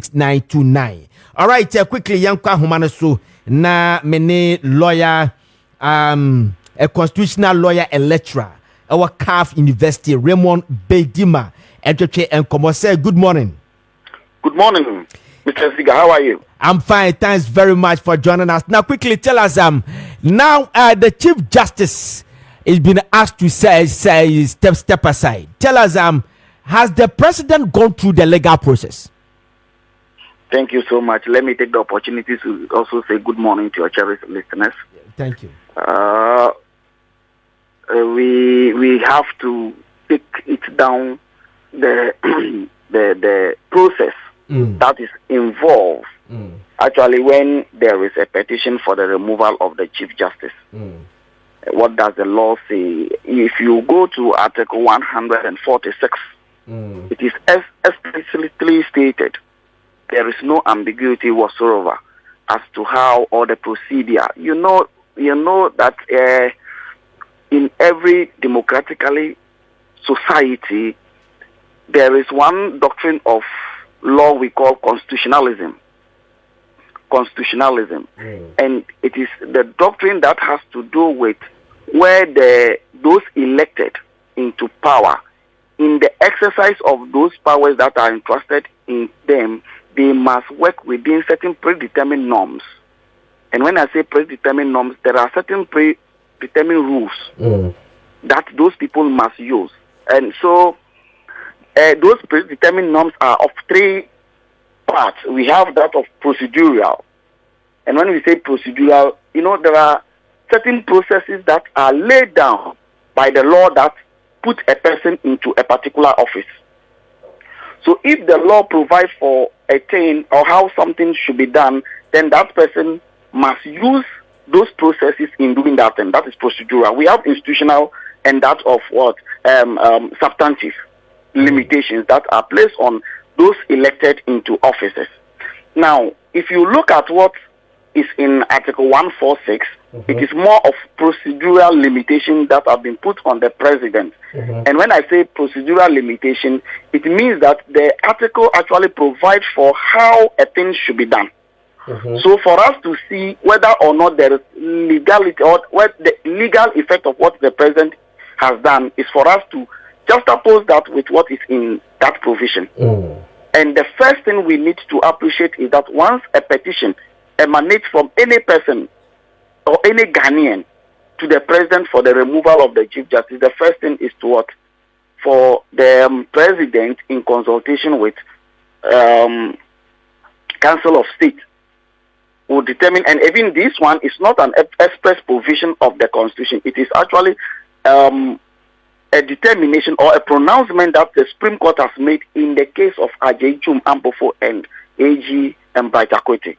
09160006929. All right, quickly, Yankwa Humanasu, na many lawyer, a constitutional lawyer and lecturer, our CAF University, Raymond Bedima, and Komose. Good morning. Good morning, Mr. Ziga. How are you? I'm fine. Thanks very much for joining us. Now, quickly tell us, now the Chief Justice is being asked to say step aside. Tell us, has the president gone through the legal process? Thank you so much. Let me take the opportunity to also say good morning to your cherished listeners. Thank you. We have to take it down the the process that is involved. Actually, when there is a petition for the removal of the Chief Justice, what does the law say? If you go to Article 146, it is explicitly stated there is no ambiguity whatsoever as to how or the procedure. You know that in every democratically society, there is one doctrine of law we call constitutionalism. And it is the doctrine that has to do with where those elected into power, in the exercise of those powers that are entrusted in them, they must work within certain predetermined norms. And when I say predetermined norms, there are certain predetermined rules that those people must use. And so those predetermined norms are of three parts. We have that of procedural. And when we say procedural, there are certain processes that are laid down by the law that put a person into a particular office. So if the law provides for a thing or how something should be done, then that person must use those processes in doing that, and that is procedural. We have institutional and that of substantive limitations that are placed on those elected into offices. Now, if you look at what is in Article 146, it is more of procedural limitations that have been put on the president. And when I say procedural limitation, it means that the article actually provides for how a thing should be done. So for us to see whether or not there is legality or what the legal effect of what the president has done is for us to juxtapose that with what is in that provision. And the first thing we need to appreciate is that once a petition emanates from any person or any Ghanaian to the president for the removal of the Chief Justice, the first thing is to what? For the president, in consultation with Council of State, will determine, and even this one is not an express provision of the Constitution. It is actually a determination or a pronouncement that the Supreme Court has made in the case of Ajay Chum Ampofo and AG and Baitakwete.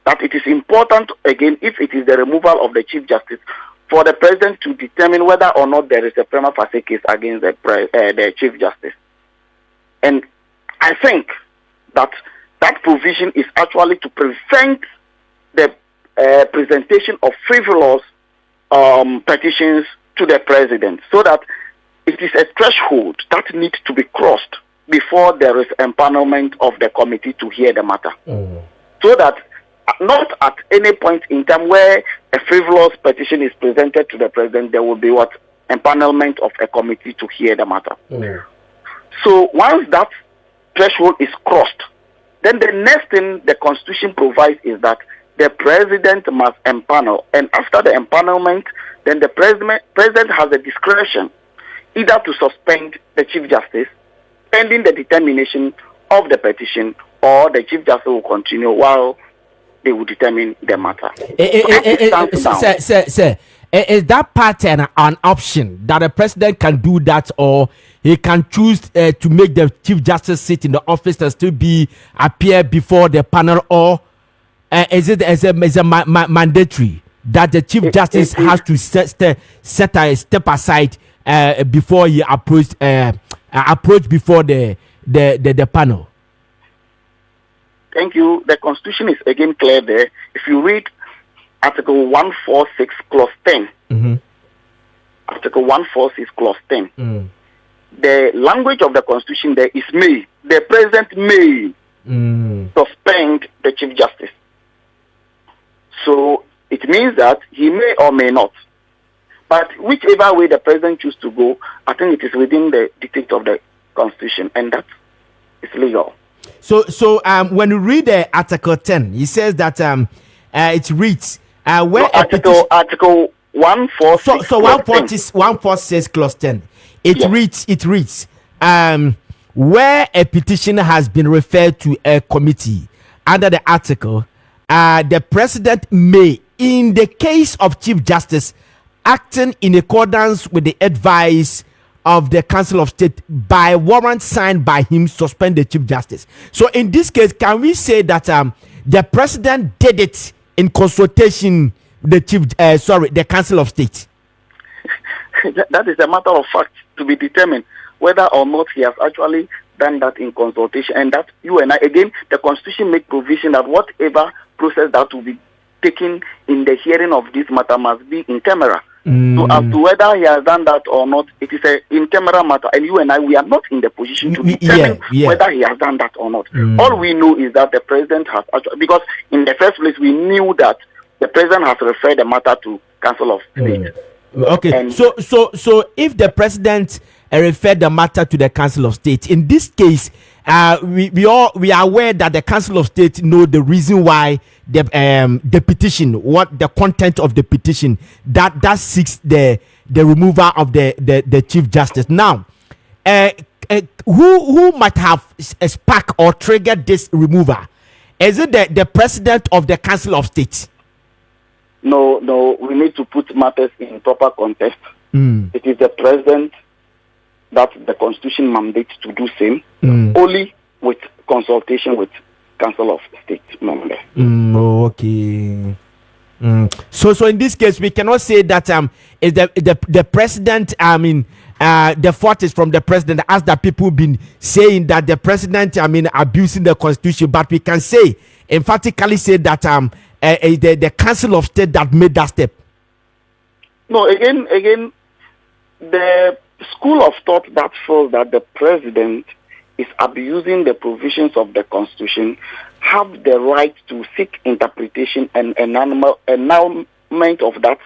That it is important, again, if it is the removal of the Chief Justice, for the president to determine whether or not there is a prima facie case against the Chief Justice. And I think that that provision is actually to prevent the presentation of frivolous petitions to the president, so that it is a threshold that needs to be crossed before there is empanelment of the committee to hear the matter. So that not at any point in time where a frivolous petition is presented to the president, there will be empanelment of a committee to hear the matter. So once that threshold is crossed, then the next thing the Constitution provides is that the president must empanel, and after the empanelment, then the president has the discretion either to suspend the Chief Justice pending the determination of the petition, or the Chief Justice will continue while they will determine the matter. Sir, is that pattern an option that the president can do that, or he can choose to make the Chief Justice sit in the office and still appear before the panel, or is it mandatory that the Chief Justice has to step aside before he approach before the panel? Thank you. The Constitution is again clear there. If you read Article 146, Clause 10, Article 146, Clause 10, the language of the Constitution there is may. The President may suspend the Chief Justice. So it means that he may or may not. But whichever way the president chooses to go, I think it is within the dictate of the Constitution, and that is legal. So when you read Article 10, he says that it reads where Article 146. So 146 clause 10. It reads where a petition has been referred to a committee under the article, the president may, in the case of Chief Justice, acting in accordance with the advice of the Council of State by warrant signed by him, suspend the Chief Justice. So in this case, can we say that the president did it in consultation with the Council of State? That is a matter of fact to be determined whether or not he has actually done that in consultation, and that you and I, again, the Constitution make provision that whatever process that will be taken in the hearing of this matter must be in camera. So as to whether he has done that or not, it is an in camera matter, and you and I, we are not in the position to determine whether he has done that or not. All we know is that the president has actually, because in the first place we knew that the president has referred the matter to Council of State. Okay, and so if the president referred the matter to the Council of State, in this case, we are aware that the Council of State know the reason why the petition, what the content of the petition that seeks the removal of the Chief Justice. Now, who might have sparked or triggered this removal? Is it the president of the Council of State? No, we need to put matters in proper context. It is the president that the Constitution mandates to do same, only with consultation with Council of State members. Okay. So in this case, we cannot say that is the president. I mean, the fault is from the president, as the people been saying that the president, abusing the Constitution. But we can say, emphatically say that the Council of State that made that step. No, again, the school of thought that feels that the president is abusing the provisions of the Constitution have the right to seek interpretation and annulment of that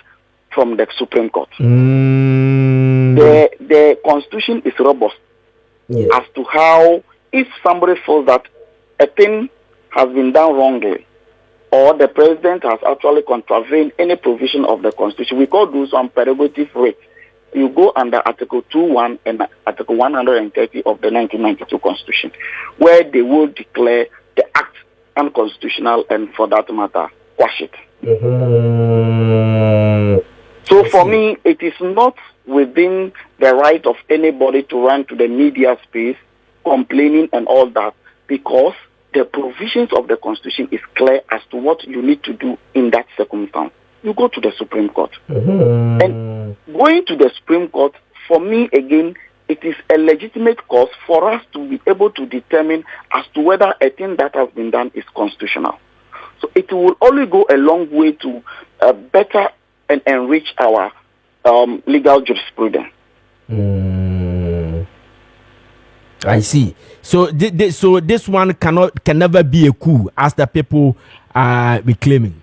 from the Supreme Court. The Constitution is robust as to how, if somebody feels that a thing has been done wrongly, or the president has actually contravened any provision of the Constitution, we call those on prerogative right. You go under Article 2.1 and Article 130 of the 1992 Constitution, where they will declare the act unconstitutional and, for that matter, quash it. So for me, it is not within the right of anybody to run to the media space complaining and all that, because the provisions of the Constitution is clear as to what you need to do in that circumstance. You go to the Supreme Court. And going to the Supreme Court, for me, again, it is a legitimate cause for us to be able to determine as to whether a thing that has been done is constitutional. So it will only go a long way to better and enrich our legal jurisprudence. I see. So so this one can never be a coup, as the people be claiming.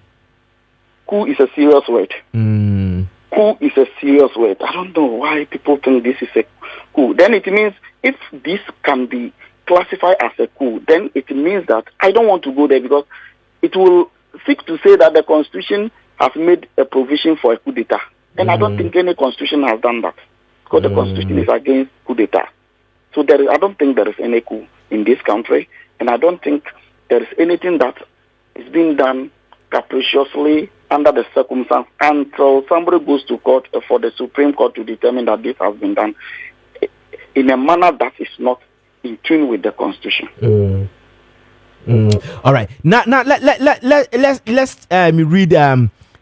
Coup is a serious word. Coup is a serious word. I don't know why people think this is a coup. Then it means if this can be classified as a coup, then it means that I don't want to go there, because it will seek to say that the Constitution has made a provision for a coup d'etat. And I don't think any Constitution has done that, because the Constitution is against coup d'etat. So I don't think there is any coup in this country, and I don't think there is anything that is being done capriciously under the circumstance until somebody goes to court for the Supreme Court to determine that this has been done in a manner that is not in tune with the Constitution. All right. Now let's read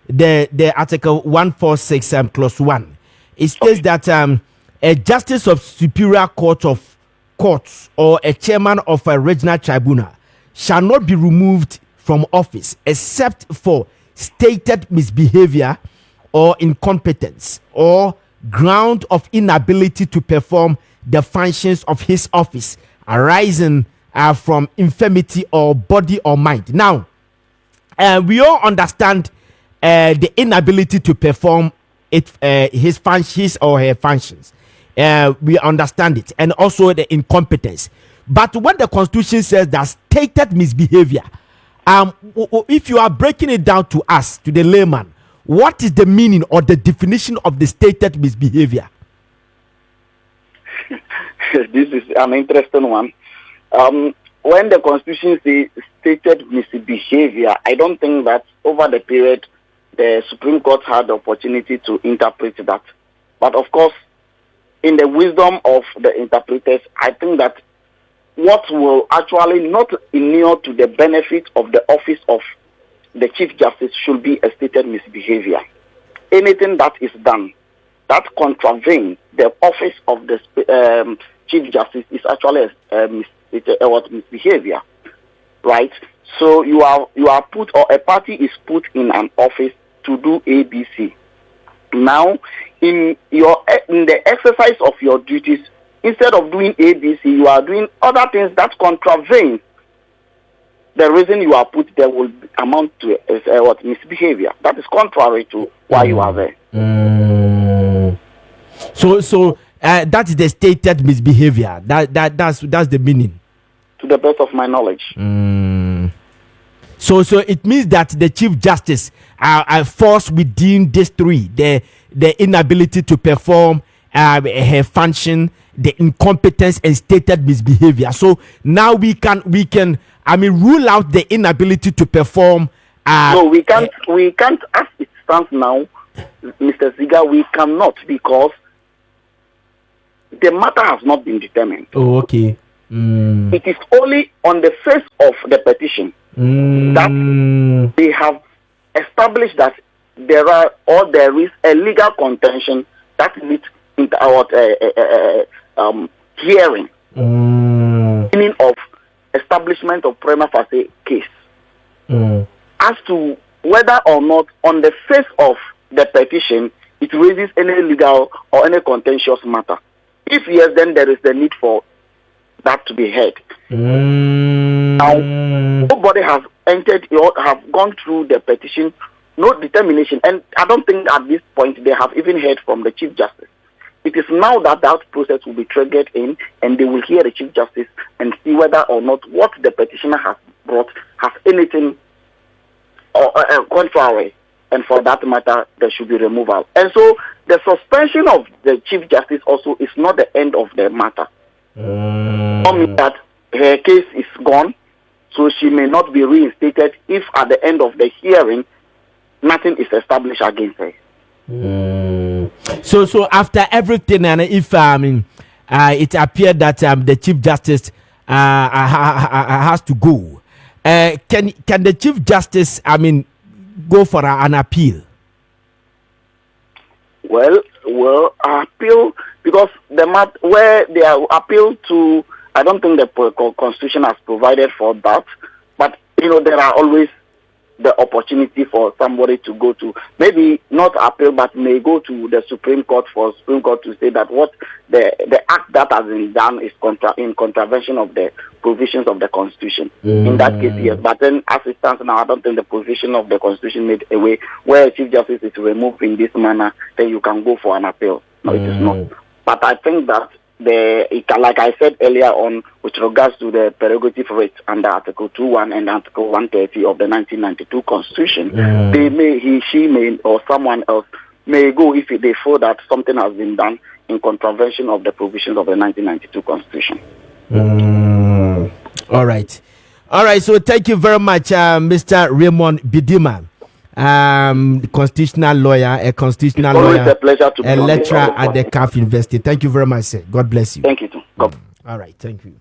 the Article 146 clause 1. It states that a justice of superior court of courts or a chairman of a regional tribunal shall not be removed from office except for stated misbehavior or incompetence or ground of inability to perform the functions of his office arising from infirmity or body or mind. Now, we all understand the inability to perform his or her functions. We understand it, and also the incompetence. But when the Constitution says that stated misbehavior, if you are breaking it down to us, to the layman, what is the meaning or the definition of the stated misbehavior? This is an interesting one. When the Constitution says stated misbehavior, I don't think that over the period the Supreme Court had the opportunity to interpret that. But of course, in the wisdom of the interpreters, I think that what will actually not inure to the benefit of the office of the Chief Justice should be a stated misbehavior. Anything that is done that contravenes the office of the Chief Justice is actually a misbehavior, right? So you are put, or a party is put in an office to do ABC. Now, in the exercise of your duties, instead of doing ABC, you are doing other things that contravene the reason you are put there will amount to misbehavior. That is contrary to why you are there. So that is the stated misbehavior. That's the meaning. To the best of my knowledge. So it means that the Chief Justice falls within these three: the inability to perform her function, the incompetence, and stated misbehavior. So now we can rule out the inability to perform. No, we can't. We can't, as it stands now, Mr. Ziga. We cannot, because the matter has not been determined. Oh, okay. It is only on the face of the petition that they have established that there is a legal contention that needs hearing, meaning of establishment of prima facie case. As to whether or not on the face of the petition it raises any legal or any contentious matter. If yes, then there is the need for that to be heard. Now, nobody has entered or have gone through the petition, no determination, and I don't think at this point they have even heard from the Chief Justice. It is now that process will be triggered in, and they will hear the Chief Justice and see whether or not what the petitioner has brought has anything contrary, and for that matter, there should be removal. And so, the suspension of the Chief Justice also is not the end of the matter. Not mean that her case is gone, so she may not be reinstated if at the end of the hearing nothing is established against her. So after everything, and if it appeared that the Chief Justice has to go, can the Chief Justice go for an appeal? Well, appeal, because where they are appeal to, I don't think the Constitution has provided for that. But there are always the opportunity for somebody to go to, maybe not appeal, but may go to the Supreme Court for Supreme Court to say that what the act that has been done is in contravention of the provisions of the Constitution. In that case, yes. But then, as it stands now, I don't think the provision of the Constitution made a way where Chief Justice is removed in this manner, then you can go for an appeal. No, it is not. But I think that like I said earlier on, with regards to the prerogative rights under Article 2.1 and Article 130 of the 1992 Constitution, she may, or someone else may go if they feel that something has been done in contravention of the provisions of the 1992 Constitution. All right. So thank you very much, Mr. Raymond Bidima. Constitutional lawyer, a pleasure to be lecturer at the CAF University. Thank you very much, sir. God bless you. Thank you too. All right, thank you.